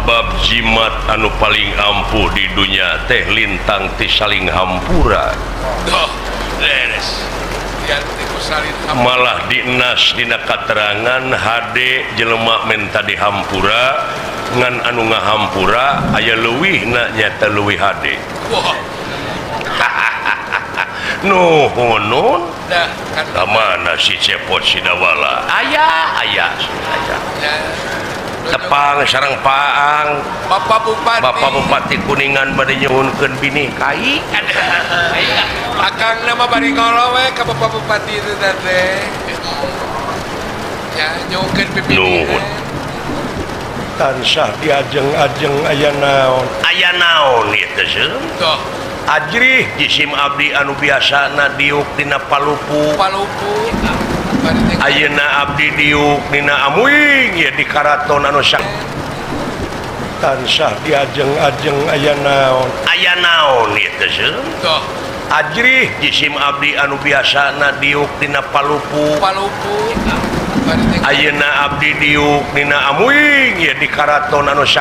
sabab jimat anu paling ampuh di dunia teh lintang ti saling hampura. Malah dinas dina katerangan hade jelema menta dihampura ngan anu ngahampura aya leuwihna nyata leuwih hade. Nuhun ka mana si cepot si dawala aya tepang sareng paang Bapak Bupati Kuningan bade nyuhunkeun bini kai akang nama bari ngolo we ka Bapak Bupati itu teh ya nyuhunkeun pipini tansah diajeng-ajeng aya naon ieu teh tuh ajrih jisim abdi anu biasana diuk dina palupu ayeuna abdi diuk dina amuing ya di karaton anu sak tansah diajeng-ajeng aya naon ieu teh tuh ajrih jisim abdi anu biasana diuk dina palupu ayeuna abdi diuk dina amuing ya di karaton anu sak